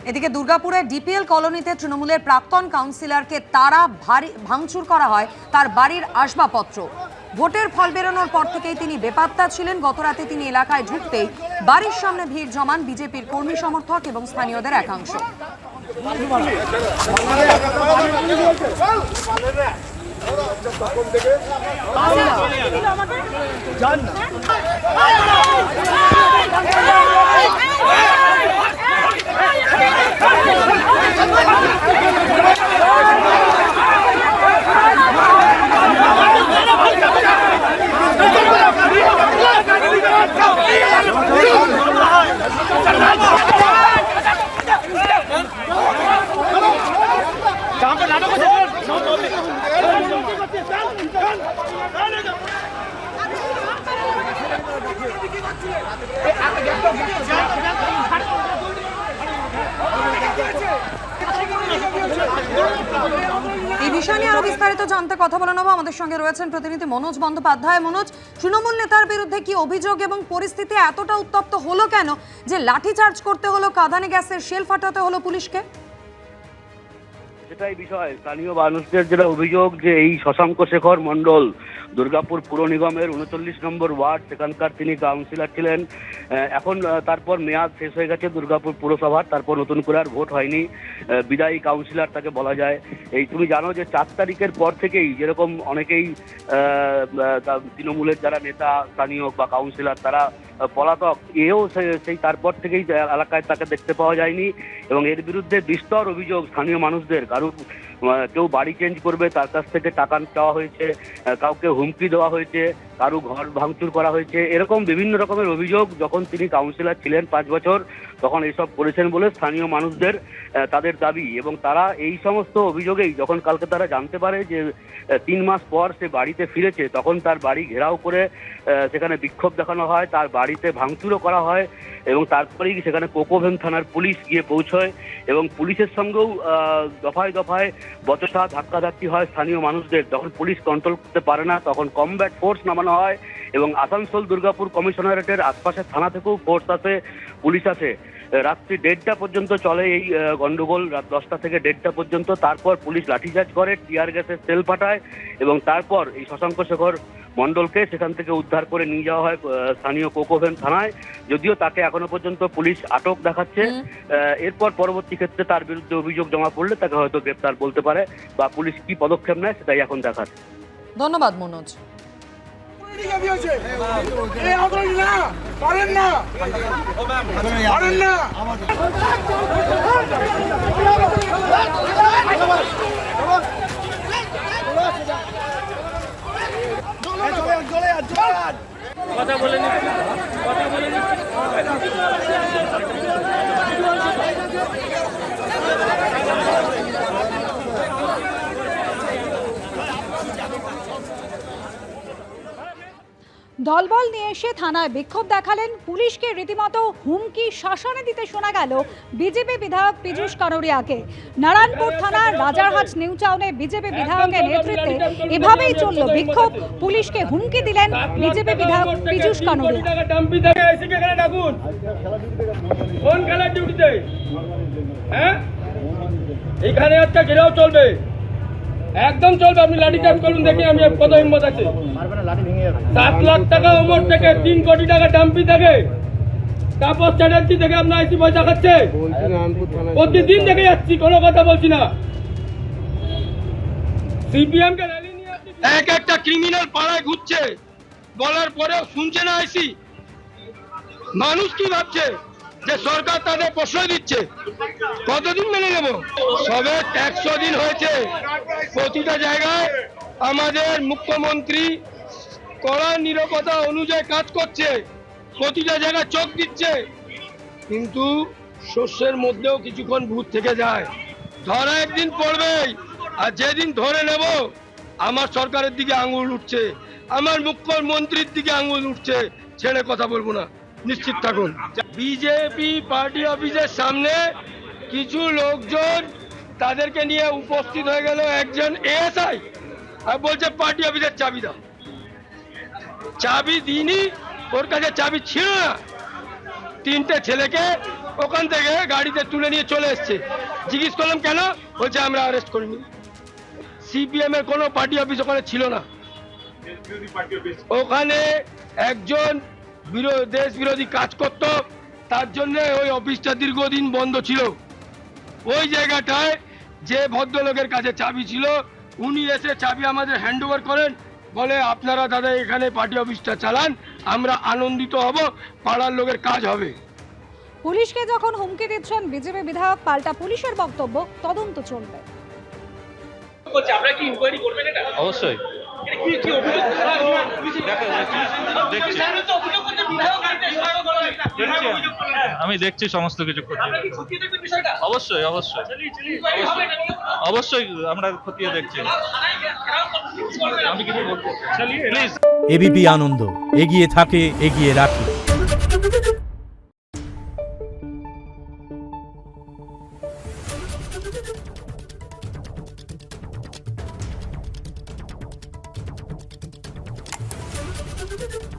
এদিকে দুর্গাপুরে ডিপিএল কলোনিতে তৃণমূলের প্রাক্তন কাউন্সিলরকে তারা ভাঙচুর করা হয় তার বাড়ির আসবাবপত্র। ভোটের ফল বেরোনোর পর থেকেই তিনি বেপাত্তা ছিলেন। গতরাতে তিনি এলাকায় ঢুকতেই বাড়ির সামনে ভিড় জমান বিজেপির কর্মী সমর্থক এবং স্থানীয়দের একাংশ। এই বিষয় নিয়ে আরো বিস্তারিত জানতে কথা বলে নেব। আমাদের সঙ্গে রয়েছেন প্রতিনিধি মনোজ বন্দ্যোপাধ্যায়। মনোজ, তৃণমূল নেতার বিরুদ্ধে কি অভিযোগ এবং পরিস্থিতি এতটা উত্তপ্ত হলো কেন যে লাঠিচার্জ করতে হলো, কাঁদানে গ্যাসের শেল ফাটাতে হলো পুলিশকে? সেটাই বিষয়। স্থানীয় মানুষদের যেটা অভিযোগ যে এই শশাঙ্ক শেখর মণ্ডল দুর্গাপুর পুর নিগমের ৩৯ নম্বর ওয়ার্ড, সেখানকার তিনি কাউন্সিলর ছিলেন। এখন তারপর মেয়াদ শেষ হয়ে গেছে দুর্গাপুর পুরসভার, তারপর নতুন করে আর ভোট হয়নি। বিদায়ী কাউন্সিলর তাকে বলা যায়। এই তুমি জানো যে ৪ তারিখের পর থেকেই যেরকম অনেকেই তৃণমূলের যারা নেতা স্থানীয় বা কাউন্সিলর তারা পলাতক, এও সেই তারপর থেকেই এলাকায় তাকে দেখতে পাওয়া যায়নি। এবং এর বিরুদ্ধে বিস্তর অভিযোগ স্থানীয় মানুষদের। কেউ বাড়ি চেঞ্জ করবে তার কাছ থেকে টাকা চাওয়া হয়েছে, কাউকে হুমকি দেওয়া হয়েছে, কারো ঘর ভাঙচুর করা হয়েছে, এরকম বিভিন্ন রকমের অভিযোগ। যখন তিনি কাউন্সিলর ছিলেন 5 বছর তখন এইসব করেছেন বলে স্থানীয় মানুষদের তাদের দাবি। এবং তারা এই সমস্ত অভিযোগেই যখন কালকে তারা জানতে পারে যে 3 মাস পর সে বাড়িতে ফিরেছে, তখন তার বাড়ি ঘেরাও করে সেখানে বিক্ষোভ দেখানো হয়, তার বাড়িতে ভাঙচুরও করা হয়। এবং তারপরেই সেখানে কোকোভেন থানার পুলিশ গিয়ে পৌঁছয় এবং পুলিশের সঙ্গেও দফায় দফায় বচসা ধাক্কাধাক্কি হয় স্থানীয় মানুষদের। যখন পুলিশ কন্ট্রোল করতে পারে না তখন কমব্যাট ফোর্স নামানো হয় এবং আসানসোল দুর্গাপুর কমিশনারেটের আশপাশের থানা থেকেও ফোর্স আসে, পুলিশ আসে। রাত্রি 1:30 পর্যন্ত চলে এই গন্ডগোল, রাত 10টা থেকে 1:30 পর্যন্ত। তারপর পুলিশ লাঠিচার্জ করে, টিয়ার গ্যাসের সেল পাঠায় এবং তারপর এই শশাঙ্ক শেখর মণ্ডলকে সেখান থেকে উদ্ধার করে নিয়ে যাওয়া হয় স্থানীয় কোকোভেন থানায়। যদিও তাকে এখনো পর্যন্ত পুলিশ আটক দেখাচ্ছে। এরপর পরবর্তী ক্ষেত্রে তার বিরুদ্ধে অভিযোগ জমা পড়লে তাকে হয়তো গ্রেপ্তার বলতে পারে বা পুলিশ কি পদক্ষেপ নেয় সেটাই এখন দেখার। ধন্যবাদ মনোজ। কথা বলে দলবল নিয়ে এসে থানায় বিক্ষোভ দেখালেন। পুলিশকে রীতিমতো হুমকি শাসনে দিতে শোনা গেল বিজেপি বিধায়ক পীযূষ কানোরিয়াকে। নারায়ণপুর থানার রাজারহাট নিউ টাউনে বিজেপি বিধায়কের নেতৃত্বে এভাবেই চলল বিক্ষোভ। পুলিশকে হুমকি দিলেন বিজেপি বিধায়ক পীযূষ কানোরিয়া। এখানে একটা ঘেরাও চলবে, একদম চলবে। আপনি লাঠি চার্জ করুন, দেখি আমি কত হিম্মত আছে। 7 লাখ টাকা ওমর থেকে 3 কোটি টাকা ডাম্পি থেকে তাপস চ্যাটার্জি থেকে আপনার আইসি পয়সা খাচ্ছে। প্রতিদিন দেখে যাচ্ছি, কোনো কথা বলছি না। সিপিএম কে র্যালি নিয়ে এক একটা ক্রিমিনাল পাড়ায় ঘুরছে, বলার পরেও শুনছে না আইসি। মানুষ কি ভাবছে যে সরকার তাদের প্রশ্রয় দিচ্ছে? কতদিন মেনে নেব? সবে 100 দিন হয়েছে। প্রতিটা জায়গায় আমাদের মুখ্যমন্ত্রী কড়া নিরাপত্তা অনুযায়ী কাজ করছে, প্রতিটা জায়গায় চোখ দিচ্ছে, কিন্তু শস্যের মধ্যেও কিছুক্ষণ ভূত থেকে যায়। ধরা একদিন পড়বেই, আর যেদিন ধরে নেব আমার সরকারের দিকে আঙুল উঠছে, আমার মুখ্যমন্ত্রীর দিকে আঙুল উঠছে, ছেড়ে কথা বলবো না, নিশ্চিত থাকুন। বিজেপি পার্টি অফিসের সামনে কিছু লোকজন তাদেরকে নিয়ে উপস্থিত হয়ে গেল। একজন এএসআই আর বলছে পার্টি অফিসের চাবি দাও। চাবি দিইনি, ওর কাছে চাবি ছিল না। 3টে ছেলেকে ওখান থেকে গাড়িতে তুলে নিয়ে চলে এসছে। জিজ্ঞেস করলাম কেন, বলছে আমরা অ্যারেস্ট করিনি। সিপিএম এর কোনো পার্টি অফিস ওখানে ছিল না। ওখানে একজন দেশ বিরোধী কাজ করত, তার জন্য ওই অফিসটা দীর্ঘদিন বন্ধ ছিল। ওই জায়গাটায় যে ভদ্রলোকের কাছে চাবি ছিল, উনি এসে চাবি আমাদের হ্যান্ড ওভার করেন, বলে আপনারা দাদা এখানে পার্টি অফিসটা চালান, আমরা আনন্দিত হব, পাড়ার লোকের কাজ হবে। পুলিশকে যখন হুমকি দিচ্ছেন বিজেপি বিধায়ক, পাল্টা পুলিশের বক্তব্য তদন্ত চলবে। অবশ্যই আমি দেখছি সমস্ত কিছু। অবশ্যই অবশ্যই অবশ্যই আমরা খতিয়ে দেখছি। আমি কিছু বলবো প্লিজ। এবিপি আনন্দ এগিয়ে থাকে, এগিয়ে রাখে। Thank you.